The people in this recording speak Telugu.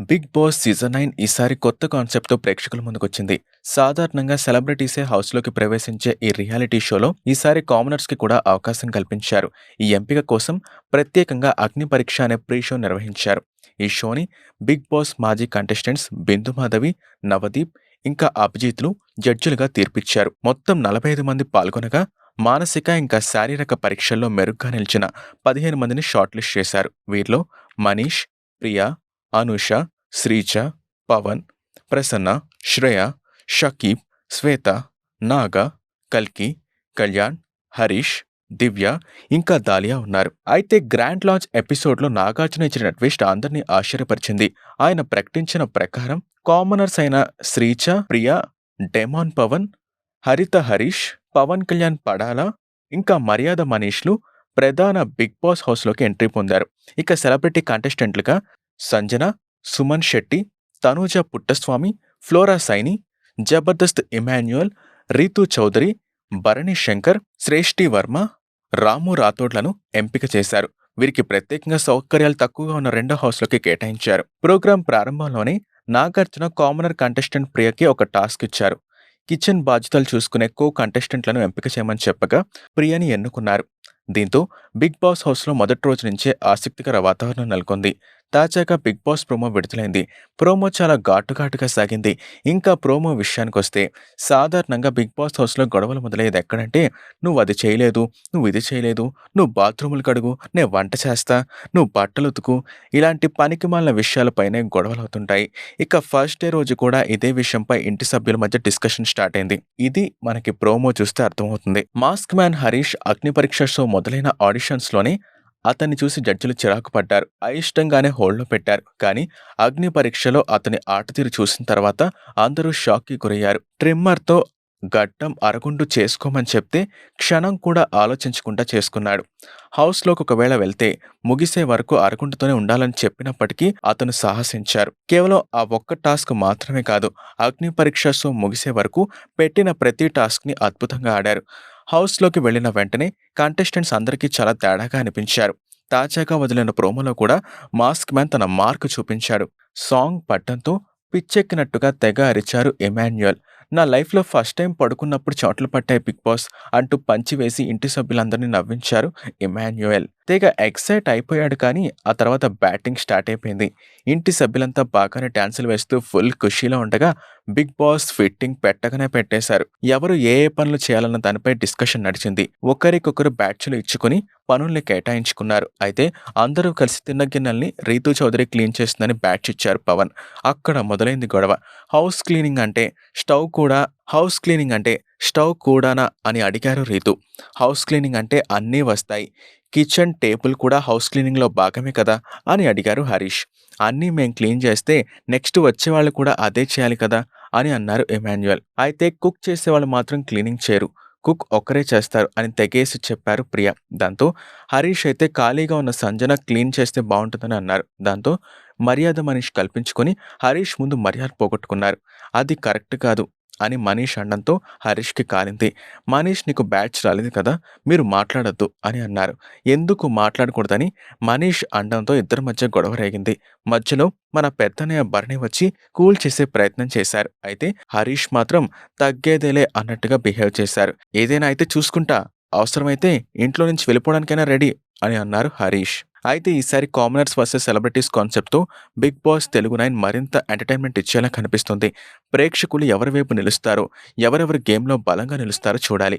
బిగ్ బాస్ సీజన్ 9 ఈసారి కొత్త కాన్సెప్ట్‌తో ప్రేక్షకుల ముందుకొచ్చింది. సాధారణంగా సెలబ్రిటీసే హౌస్‌లోకి ప్రవేశించే ఈ రియాలిటీ షోలో ఈసారి కామనర్స్‌కి కూడా అవకాశం కల్పించారు. ఈ ఎంపిక కోసం ప్రత్యేకంగా అగ్ని పరీక్ష అనే ప్రీ షో నిర్వహించారు. ఈ షోని బిగ్ బాస్ మాజీ కంటెస్టెంట్స్ బిందు మాధవి, నవదీప్, ఇంకా అభిజిత్‌లు జడ్జిలుగా తీర్పిచ్చారు. మొత్తం 45 మంది పాల్గొనగా మానసిక ఇంకా శారీరక పరీక్షల్లో మెరుగ్గా నిలిచిన 15 మందిని షార్ట్ లిస్ట్ చేశారు. వీరిలో మనీష్, ప్రియా, అనూష, శ్రీజ, పవన్, ప్రసన్న, శ్రేయ, షకీబ్, శ్వేత, నాగ, కల్కి, కళ్యాణ్, హరీష్, దివ్య, ఇంకా దాలియా ఉన్నారు. అయితే గ్రాండ్ లాంచ్ ఎపిసోడ్లో నాగార్జున ఇచ్చిన ట్విస్ట్ అందరినీ ఆశ్చర్యపరిచింది. ఆయన ప్రకటించిన ప్రకారం కామనర్స్ అయిన శ్రీజ, ప్రియా, డెమాన్ పవన్, హరిత హరీష్, పవన్ కళ్యాణ్ పడాల, ఇంకా మర్యాద మనీష్లు ప్రధాన బిగ్ బాస్ హౌస్లోకి ఎంట్రీ పొందారు. ఇక సెలబ్రిటీ కంటెస్టెంట్లుగా సంజన, సుమన్ శెట్టి, తనూజ పుట్టస్వామి, ఫ్లోరా సైని, జబర్దస్త్ ఇమాన్యుయల్, రీతూ చౌదరి, భరణి శంకర్, శ్రేష్ఠి వర్మ, రాము రాథోడ్లను ఎంపిక చేశారు. వీరికి ప్రత్యేకంగా సౌకర్యాలు తక్కువగా ఉన్న రెండో హౌస్లోకి కేటాయించారు. ప్రోగ్రాం ప్రారంభంలోనే నాగార్జున కామనర్ కంటెస్టెంట్ ప్రియకి ఒక టాస్క్ ఇచ్చారు. కిచెన్ బాధ్యతలు చూసుకునే కో కంటెస్టెంట్లను ఎంపిక చేయమని చెప్పగా ప్రియని ఎన్నుకున్నారు. దీంతో బిగ్ బాస్ హౌస్లో మొదటి రోజు నుంచే ఆసక్తికర వాతావరణం నెలకొంది. తాజాగా బిగ్ బాస్ ప్రోమో విడుదలైంది. ప్రోమో చాలా ఘాటుగా సాగింది. ఇంకా ప్రోమో విషయానికొస్తే సాధారణంగా బిగ్ బాస్ హౌస్లో గొడవలు మొదలయ్యేది ఎక్కడంటే, నువ్వు అది చేయలేదు, నువ్వు ఇది చేయలేదు, నువ్వు బాత్రూములు కడుగు, నేను వంట చేస్తా, నువ్వు బట్టలు ఉతుకు, ఇలాంటి పనికిమాలిన విషయాలపైనే గొడవలు అవుతుంటాయి. ఇక ఫస్ట్ డే రోజు కూడా ఇదే విషయంపై ఇంటి సభ్యుల మధ్య డిస్కషన్ స్టార్ట్ అయింది. ఇది మనకి ప్రోమో చూస్తే అర్థమవుతుంది. మాస్క్ మ్యాన్ హరీష్ అగ్ని పరీక్ష షో మొదలైన ఆడిషన్స్లోనే అతన్ని చూసి జడ్జిలు చిరాకు పడ్డారు. అయిష్టంగానే హోల్డ్లో పెట్టారు. కానీ అగ్ని పరీక్షలో అతని ఆటతీరు చూసిన తర్వాత అందరూ షాక్కి గురయ్యారు. ట్రిమ్మర్తో గడ్డం అరగుండు చేసుకోమని చెప్తే క్షణం కూడా ఆలోచించకుండా చేసుకున్నాడు. హౌస్లోకి ఒకవేళ వెళ్తే ముగిసే వరకు అరగుండుతోనే ఉండాలని చెప్పినప్పటికీ అతను సాహసించారు. కేవలం ఆ ఒక్క టాస్క్ మాత్రమే కాదు, అగ్ని పరీక్ష షో ముగిసే వరకు పెట్టిన ప్రతి టాస్క్ని అద్భుతంగా ఆడారు. హౌస్లోకి వెళ్లిన వెంటనే కంటెస్టెంట్స్ అందరికీ చాలా తేడాగా అనిపించారు. తాజాగా వదిలిన ప్రోమోలో కూడా మాస్క్ మ్యాన్ తన మార్కు చూపించాడు. సాంగ్ పట్టంతో పిచ్చెక్కినట్టుగా తెగ అరిచారు ఎమాన్యుయల్. నా లైఫ్లో ఫస్ట్ టైం పడుకున్నప్పుడు చోట్లు పట్టాయి బిగ్ బాస్ అంటూ పంచి వేసి ఇంటి సభ్యులందరినీ నవ్వించారు ఎమాన్యుయల్. తెగ ఎక్సైట్ అయిపోయాడు. కానీ ఆ తర్వాత బ్యాటింగ్ స్టార్ట్ అయిపోయింది. ఇంటి సభ్యులంతా బాగానే డాన్సులు వేస్తూ ఫుల్ ఖుషీలో ఉండగా బిగ్ బాస్ ఫిట్టింగ్ పెట్టగానే పెట్టేశారు. ఎవరు ఏ ఏ పనులు చేయాలన్న దానిపై డిస్కషన్ నడిచింది. ఒకరికొకరు బ్యాచ్లు ఇచ్చుకుని పనుల్ని కేటాయించుకున్నారు. అయితే అందరూ కలిసి తిన్న గిన్నెల్ని రీతూ చౌదరి క్లీన్ చేస్తుందని బ్యాచ్ ఇచ్చారు పవన్. అక్కడ మొదలైంది గొడవ. హౌస్ క్లీనింగ్ అంటే స్టవ్ కూడానా అని అడిగారు రీతు. హౌస్ క్లీనింగ్ అంటే అన్నీ వస్తాయి, కిచెన్ టేబుల్ కూడా హౌస్ క్లీనింగ్లో భాగమే కదా అని అడిగారు హరీష్. అన్నీ మేం క్లీన్ చేస్తే నెక్స్ట్ వచ్చేవాళ్ళు కూడా అదే చేయాలి కదా అని అన్నారు ఎమాన్యుయల్. అయితే కుక్ చేసేవాళ్ళు మాత్రం క్లీనింగ్ చేయరు, కుక్ ఒక్కరే చేస్తారు అని తెగేసి చెప్పారు ప్రియ. దాంతో హరీష్ అయితే ఖాళీగా ఉన్న సంజన క్లీన్ చేస్తే బాగుంటుందని అన్నారు. దాంతో మర్యాద మనీష్ కల్పించుకొని హరీష్ ముందు మర్యాద పోగొట్టుకున్నారు. అది కరెక్ట్ కాదు అని మనీష్ అనడంతో హరీష్కి కాలింది. మనీష్ నీకు బ్యాచ్ రాలేదు కదా, మీరు మాట్లాడొద్దు అని అన్నారు. ఎందుకు మాట్లాడకూడదని మనీష్ అనడంతో ఇద్దరి మధ్య గొడవ రేగింది. మధ్యలో మన పెద్దన్నయ్య భరణి వచ్చి కూల్ చేసే ప్రయత్నం చేశారు. అయితే హరీష్ మాత్రం తగ్గేదేలే అన్నట్టుగా బిహేవ్ చేశారు. ఏదైనా అయితే చూసుకుంటా, అవసరమైతే ఇంట్లో నుంచి వెళ్ళిపోవడానికైనా రెడీ అని అన్నారు హరీష్. అయితే ఈసారి కామనర్స్ వర్సెస్ సెలబ్రిటీస్ కాన్సెప్ట్తో బిగ్ బాస్ తెలుగు 9 మరింత ఎంటర్టైన్మెంట్ ఇచ్చేలా కనిపిస్తుంది. ప్రేక్షకులు ఎవరి వైపు నిలుస్తారో, ఎవరెవరి గేమ్లో బలంగా నిలుస్తారో చూడాలి.